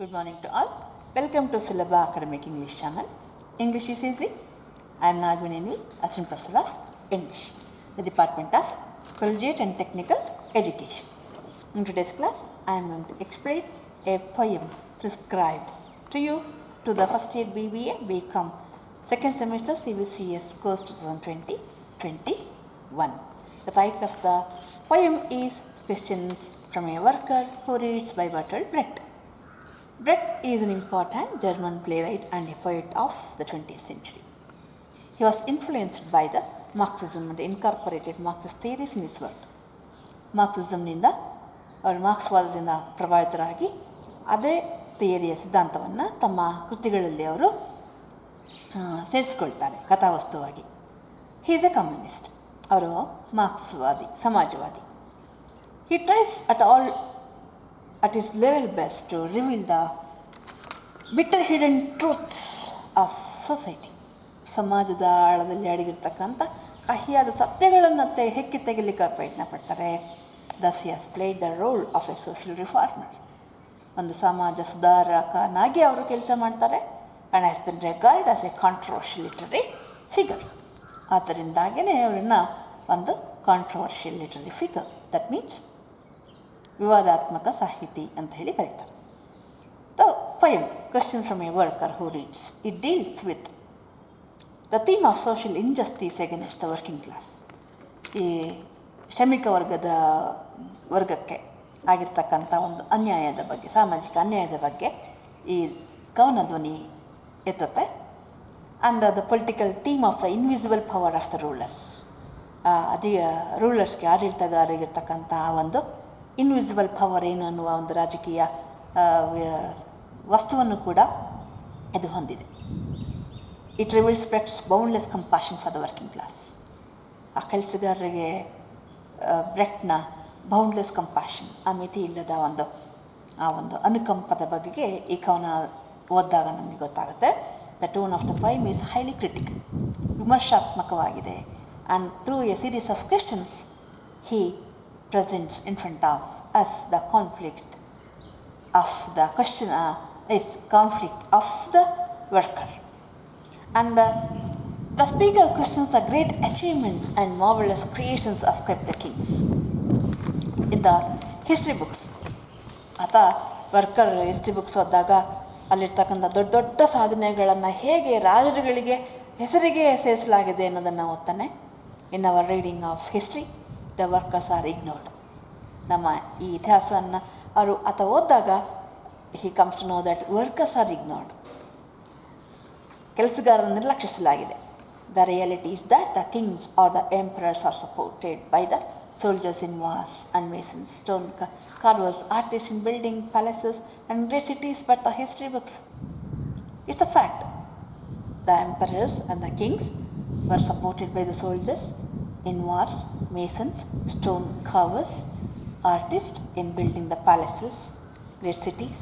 Good morning to all. Welcome to SULABHA Academic English channel. English is easy. I am Nagvineni, Assistant Professor of English, the Department of Collegiate and Technical Education. In today's class, I am going to explain a poem prescribed to you to the first year B.B.A-II second semester CBCS course 2020-21. The title of the poem is Questions from a Worker Who Reads by Bertolt Brecht. Brecht is an important German playwright and a poet of the 20th century. He was influenced by the Marxism and incorporated Marxist theories in his work. ಮಾರ್ಕ್ಸಿಸಮ್ನಿಂದ ಅವರು ಮಾರ್ಕ್ಸ್ವಾದದಿಂದ ಪ್ರಭಾವಿತರಾಗಿ ಅದೇ ಥಿಯರಿಯ ಸಿದ್ಧಾಂತವನ್ನು ತಮ್ಮ ಕೃತಿಗಳಲ್ಲಿ ಅವರು ಸೇರಿಸ್ಕೊಳ್ತಾರೆ ಕಥಾವಸ್ತುವಾಗಿ. He is a communist. ಅವರು ಮಾರ್ಕ್ಸ್ವಾದಿ, ಸಮಾಜವಾದಿ. He tries at his level best to reveal the bitter hidden truths of society. ಸಮಾಜದ ಆಳದಲ್ಲಿ ಅಡಗಿರ್ತಕ್ಕಂಥ ಕಹಿಯಾದ ಸತ್ಯಗಳನ್ನು ಹೆಕ್ಕಿ ತೆಗಿಲಿಕ್ಕೆ ಪ್ರಯತ್ನ ಪಡ್ತಾರೆ. Thus he has played the role of a social reformer. ಒಂದು ಸಮಾಜ ಸುಧಾರಕನಾಗಿ ಅವರು ಕೆಲಸ ಮಾಡ್ತಾರೆ. and has been regarded as a controversial literary figure. ಆದ್ದರಿಂದಾಗಿಯೇ ಅವರನ್ನು ಒಂದು controversial literary figure, that means ವಿವಾದಾತ್ಮಕ ಸಾಹಿತಿ ಅಂತ ಹೇಳಿ ಕರೀತಾರೆ. The poem Question from a Worker Who Reads, it deals with the theme of social injustice against the working class. ಈ ಶ್ರಮಿಕ ವರ್ಗಕ್ಕೆ ಆಗಿರ್ತಕ್ಕಂಥ ಒಂದು ಅನ್ಯಾಯದ ಬಗ್ಗೆ, ಸಾಮಾಜಿಕ ಅನ್ಯಾಯದ ಬಗ್ಗೆ ಈ ಕವನ ಧ್ವನಿ ಎತ್ತುತ್ತೆ. And the political theme of the invisible power of the rulers. ರೂಲರ್ಸ್ಗೆ, ಆಡಳಿತಗಾರರಿಗಿರ್ತಕ್ಕಂಥ ಒಂದು ಇನ್ವಿಸಿಬಲ್ ಪವರ್ ಏನು ಅನ್ನುವ ಒಂದು ರಾಜಕೀಯ ವಸ್ತುವನ್ನು ಕೂಡ ಇದು ಹೊಂದಿದೆ. It reveals Brecht's boundless compassion for the working class. ಆ ಕೆಲಸಗಾರರಿಗೆ ಬ್ರೆಕ್ಟ್ನ ಬೌಂಡ್ಲೆಸ್ ಕಂಪ್ಯಾಷನ್, ಆ ಮಿತಿ ಇಲ್ಲದ ಆ ಒಂದು ಅನುಕಂಪದ ಬಗೆಗೆ ಈ ಕವನ ಓದಿದಾಗ ನಮಗೆ ಗೊತ್ತಾಗುತ್ತೆ. The tone of the poem is highly critical, ವಿಮರ್ಶಾತ್ಮಕವಾಗಿದೆ. And through a series of questions he presents in front of us the conflict of the question is conflict of the worker. And the speaker questions the great achievements and marvelous creations ascribed to kings. In the history books, worker history books ಓದಿದಾಗ ಅಲ್ಲಿರ್ತಕ್ಕಂಥ ದೊಡ್ಡ ದೊಡ್ಡ ಸಾಧನೆಗಳನ್ನು ಹೇಗೆ ರಾಜರುಗಳಿಗೆ ಹೆಸರಿಗೆ ಸೇರಿಸಲಾಗಿದೆ ಅನ್ನೋದನ್ನು ಓದ್ತಾನೆ. In our reading of history the workers are ignored. ನಮ್ಮ ಈ ಇತಿಹಾಸವನ್ನು ಅವರು ಓದಿದಾಗ he comes to know that workers are ignored. ಕೆಲಸಗಾರರನ್ನು ನಿರ್ಲಕ್ಷಿಸಲಾಗಿದೆ. The reality is that the kings are the emperors are supported by the soldiers in wars and masons, stone carvers, artists in building palaces and great cities. But the history books, it's a fact. The emperors and the kings were supported by the soldiers in wars, masons, stone carvers, artists in building the palaces, great cities,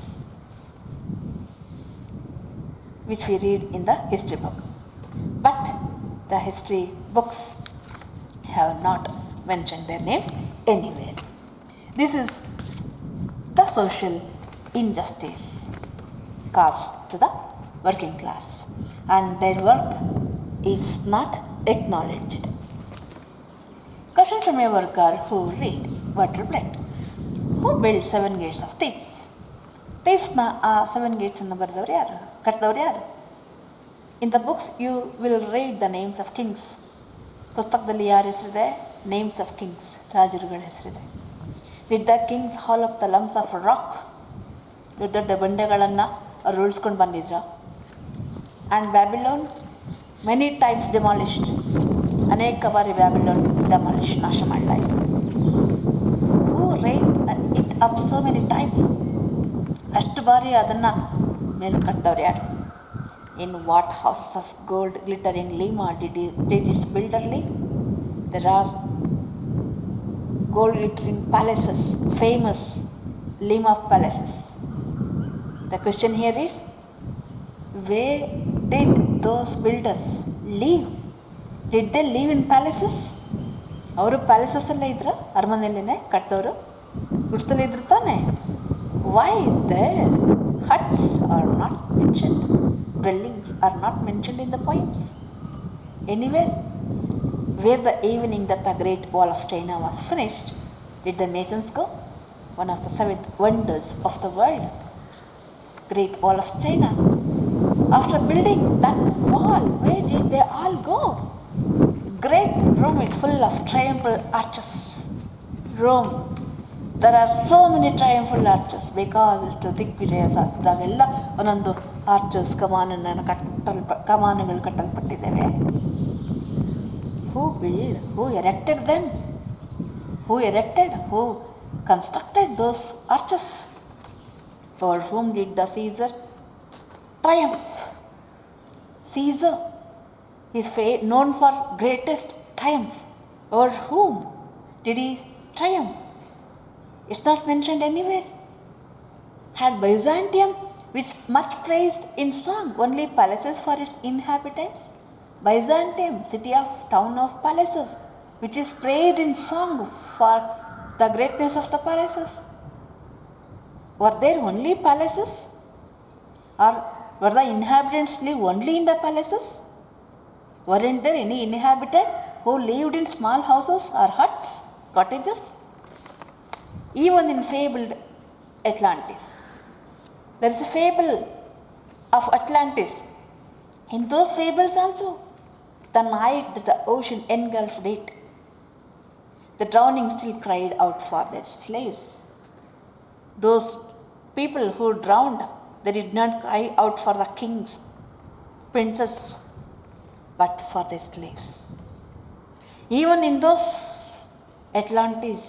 which we read in the history book. But the history books have not mentioned their names anywhere. This is the social injustice caused to the working class, and their work is not acknowledged. Question from a worker who read Bertolt Brecht. Who built 7 gates of thieves? ಥೀವ್ಸ್ನ ಆ 7 ಗೇಟ್ಸನ್ನು ಬರೆದವರು ಯಾರು, ಕಟ್ಟಿದವರು ಯಾರು? In the books you will read the names of kings. ಪುಸ್ತಕದಲ್ಲಿ ಯಾರ ಹೆಸರಿದೆ? ನೇಮ್ಸ್ ಆಫ್ ಕಿಂಗ್ಸ್, ರಾಜರುಗಳ ಹೆಸರಿದೆ. Did the kings haul up the lumps of rock? ದೊಡ್ಡ ದೊಡ್ಡ ಬಂಡೆಗಳನ್ನು ಅವ್ರು ಉಳಿಸ್ಕೊಂಡು ಬಂದಿದ್ರ? And Babylon many times demolished. ಅನೇಕ ಬಾರಿ ಬ್ಯಾಬಿಲೋನ್ ಡೆಮಾಲಿಷ್, ನಾಶ ಮಾಡಲಾಯಿತು. Who raised it up so many times? ಅಷ್ಟು ಬಾರಿ ಅದನ್ನು ಮೇಲೆ ಕಟ್ಟಿದವ್ರು ಯಾರು? In what houses of gold glittering Lima did its builder live? There are gold glittering palaces, famous Lima palaces. The question here is, where did those builders live? Did they live in palaces? ಅವರು ಪ್ಯಾಲೇಸಸ್ಸಲ್ಲೇ ಇದ್ರ, ಅರಮನೆಯಲ್ಲೇ ಕಟ್ಟಿದವರು, ಗುಡ್ಸದಲ್ಲೇ ಇದ್ರು ತಾನೆ. Why there? Huts are not mentioned. Dwellings are not mentioned in the poems. Anywhere. Where the evening that the Great Wall of China was finished, did the masons go? One of the 7 wonders of the world. Great Wall of China. After building that wall, where did they all go? Great Rome is full of triumphal arches. Rome, there are so many triumphal arches because ಇಷ್ಟು ದಿಗ್ವಿಜಯ ಸಾಧಿಸಿದಾಗೆಲ್ಲ ಒಂದೊಂದು arches ಕಮಾನುಗಳು ಕಟ್ಟಲ್ಪಟ್ಟಿದ್ದೇವೆ. Who built? Who erected them? Who erected? Who constructed those arches? For whom did the Caesar triumph? Caesar is known for greatest triumphs. Over whom did he triumph? It's not mentioned anywhere. Had Byzantium, which much praised in song, only palaces for its inhabitants? Byzantium, city of town of palaces, which is praised in song for the greatness of the palaces. Were there only palaces? Or were the inhabitants live only in the palaces? Weren't there any inhabitant who lived in small houses or huts, cottages? Even in fabled Atlantis. There is a fable of Atlantis. In those fables also, the night that the ocean engulfed it, the drowning still cried out for their slaves. Those people who drowned, they did not cry out for the kings, princes, but for their slaves. Even in those Atlantis,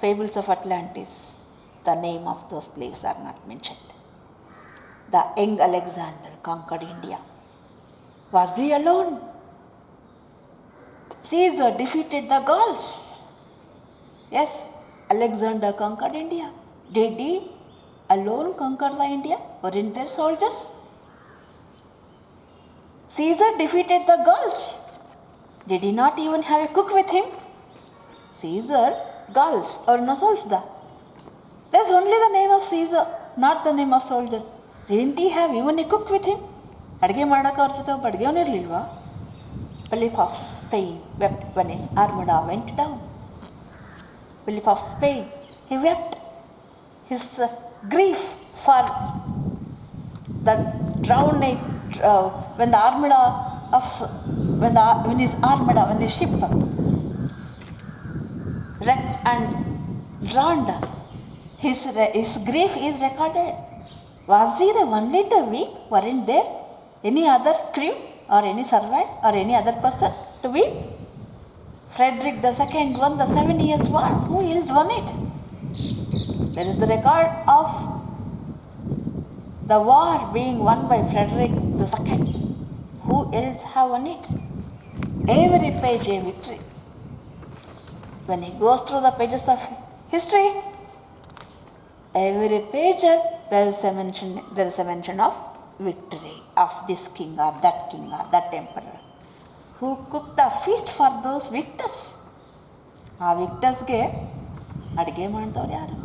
fables of Atlantis, the name of those slaves are not mentioned. The young Alexander conquered India. Was he alone? Caesar defeated the Gauls. Yes, Alexander conquered India. Did he alone conquer the India? Weren't there soldiers? Caesar defeated the Gauls. Did he not even have a cook with him? Caesar, Gauls or no soldiers. There's only the name of Caesar, not the name of soldiers. Didn't he have even a cook with him? ಅಡುಗೆ ಮಾಡೋಕೆ ಅವ್ರ ಜೊತೆ ಒಬ್ಬ ಅಡುಗೆಯವನಿರಲಿಲ್ವಾ? Philip of Spain wept when his armada went down. Philip of Spain, he wept his grief for the drowning, when the armada of, when his ship wrecked and drowned, his grief is recorded. Was he the only to weep? Weren't there any other crew or any servant or any other person to weep? Frederick II won the 7 Years' War. Who else won it? There is the record of the war being won by Frederick II. Who else have won it? Every page a victory. When he goes through the pages of history, every page there is a mention of victory of this king or that emperor. Who cooked the feast for those victors? ಆ ವಿಕ್ಟರ್ಸ್ಗೆ ಅಡುಗೆ ಮಾಡಿದವ್ರು ಯಾರು?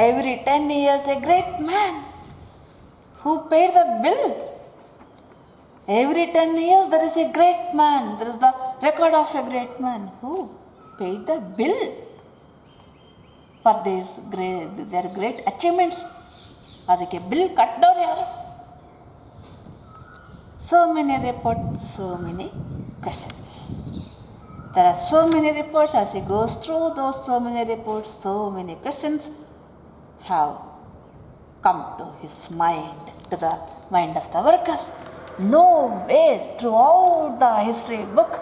Every 10 years a great man. Who paid the bill? Every 10 years there is a great man. There is the record of a great man. Who paid the bill for their great achievements? ಅದಕ್ಕೆ bill ಕಟ್ಟಿದವ್ರು ಯಾರು? So many reports, so many questions. There are so many reports. As he goes through those so many reports, so many questions have come to his mind, to the mind of the workers. Nowhere throughout the history book,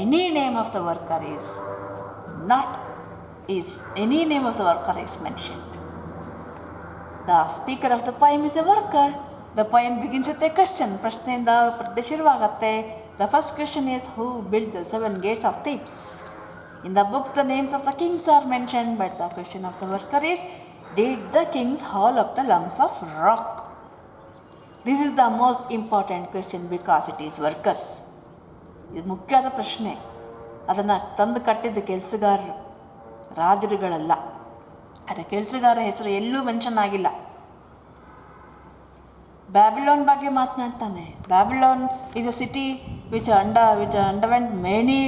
any name of the worker is mentioned. The speaker of the poem is a worker. The poem begins with a question. ಪ್ರಶ್ನೆಯಿಂದ ಪದ್ಯ ಶುರುವಾಗುತ್ತೆ. The first question is, who built the 7 gates of Thebes? In the books, the names of the kings are mentioned, but the question of the worker is, did the kings haul up the lumps of rock? This is the most important question because it is workers. ಇದು ಮುಖ್ಯವಾದ ಪ್ರಶ್ನೆ. ಅದನ್ನು ತಂದು ಕಟ್ಟಿದ್ದ ಕೆಲಸಗಾರರು, ರಾಜರುಗಳಲ್ಲ. ಅದೇ ಕೆಲಸಗಾರ ಹೆಸರು ಎಲ್ಲೂ ಮೆನ್ಷನ್ ಆಗಿಲ್ಲ. ಬ್ಯಾಬಿಲೋನ್ ಬಗ್ಗೆ ಮಾತನಾಡ್ತಾನೆ. Babylon is a city which underwent many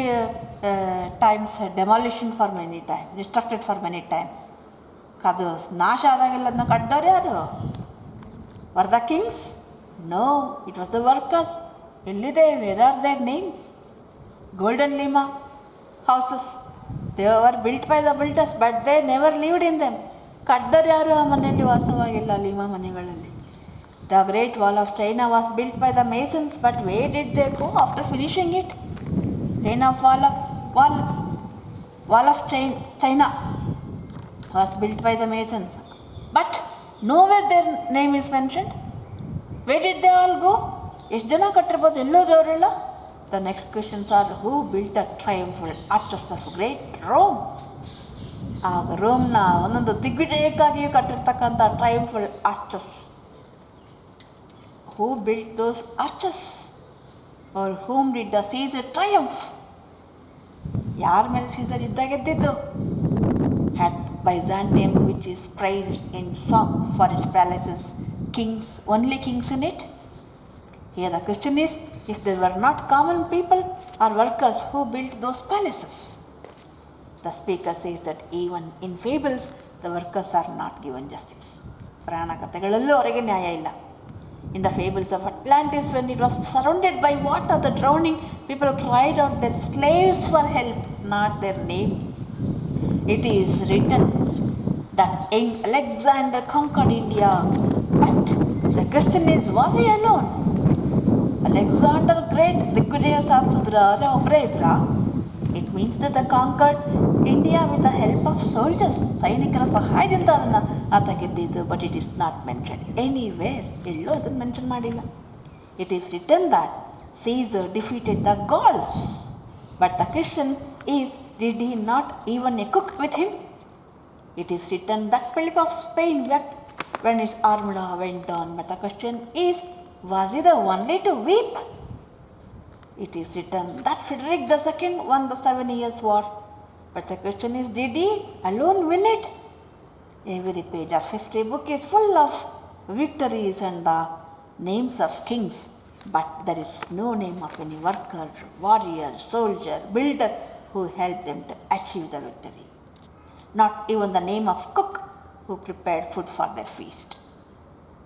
times demolition for many times, destructed for many times. ಅದು ನಾಶ ಆದಾಗೆಲ್ಲ ಅದನ್ನ ಕಟ್ಟಿದವ್ರು ಯಾರು? Were the kings? No, it was the workers. ಎಲ್ಲಿದೆ? Where are their names? Golden Lima houses, they were built by the builders but they never lived in them. ಕಟ್ಟಿದವ್ರು ಯಾರು ಆ ಮನೆಯಲ್ಲಿ ವಾಸವಾಗಿಲ್ಲ, ಲೀಮಾ ಮನೆಗಳಲ್ಲಿ. The Great Wall of China was built by the Masons, but where did they go after finishing it? Wall of China was built by the Masons, but nowhere their name is mentioned. Where did they all go? ಎಷ್ಟು ಜನ ಕಟ್ಟಿರ್ಬೋದು? ಎಲ್ಲೋದವರೆಲ್ಲ. The next questions are, who built the triumphal arches of great Rome? ಆಗ ರೋಮ್ನ ಒಂದೊಂದು ದಿಗ್ವಿಜಯಕ್ಕಾಗಿಯೇ ಕಟ್ಟಿರ್ತಕ್ಕಂಥ ಟ್ರಯಂಫಲ್ arches. Who built those arches? Or whom did the Caesar triumph? ಯಾರ ಮೇಲೆ Caesar ಯುದ್ಧ ಗೆದ್ದಿದ್ದು? Had Byzantium, which is praised in song for its palaces, kings, only kings in it? Here the question is, if there were not common people or workers who built those palaces? The speaker says that even in fables, the workers are not given justice. ಪುರಾಣ ಕಥೆಗಳಲ್ಲೂ ಅವರಿಗೆ ನ್ಯಾಯ ಇಲ್ಲ. In the fables of Atlantis, when it was surrounded by water, the drowning people cried out their slaves for help, not their names. It is written that young Alexander conquered India, but the question is, was he alone? Alexander Great ದಿಗ್ವಿಜಯ ಸಾಧಿಸಿದ್ರ ಆದರೆ ಒಬ್ಬರೇ ಇದ್ರ? It means that they conquered India with the help of soldiers. ಸೈನಿಕರ ಸಹಾಯದಿಂದ ಅದನ್ನು ಆತ ಗೆದ್ದಿದ್ದು. But it is not mention anywhere. ಎಲ್ಲೂ ಅದನ್ನು ಮೆನ್ಷನ್ ಮಾಡಿಲ್ಲ. It is written that Caesar defeated the Gauls. But the question is, did he not even a cook with him? It is written that Philip of Spain wept when his armada went on. But the question is, was he the only to weep? It is written that Frederick II won the 7 Years' War. But the question is, did he alone win it? Every page of history book is full of victories and the names of kings, but there is no name of any worker, warrior, soldier, builder who helped them to achieve the victory. Not even the name of cook who prepared food for their feast.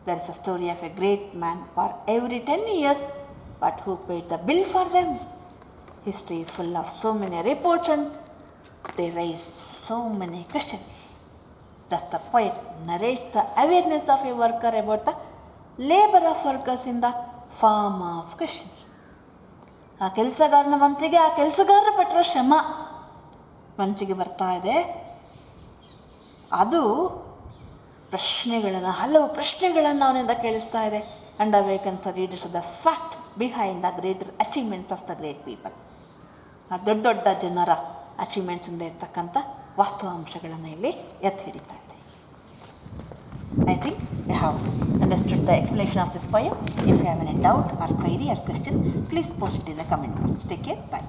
There is a story of a great man for every 10 years, but who paid the bill for them? History is full of so many reports and they raise so many questions. Thus the poet narrates the awareness of a worker about the labor of workers in the form of questions. ಆ ಕೆಲಸಗಾರನ ಮನಸ್ಸಿಗೆ ಆ ಕೆಲಸಗಾರರ ಪಟ್ಟಿರೋ ಶ್ರಮ ಮನಸ್ಸಿಗೆ ಬರ್ತಾ ಇದೆ. ಅದು ಪ್ರಶ್ನೆಗಳನ್ನು, ಹಲವು ಪ್ರಶ್ನೆಗಳನ್ನು ಅವನಿಂದ ಕೇಳಿಸ್ತಾ ಇದೆ. And awakens the readers to the fact behind the greater achievements of the great people. ಆ ದೊಡ್ಡ ದೊಡ್ಡ ಜನರ ಅಚೀವ್ಮೆಂಟ್ಸಿಂದ ಇರ್ತಕ್ಕಂಥ ವಾಸ್ತವಾಂಶಗಳನ್ನು ಇಲ್ಲಿ ಎತ್ತಿ ಹಿಡಿತಾ ಇದೆ. I think you have understood the explanation of this poem. If you have any doubt or query or question, please post it in the comment box. Take care. Bye.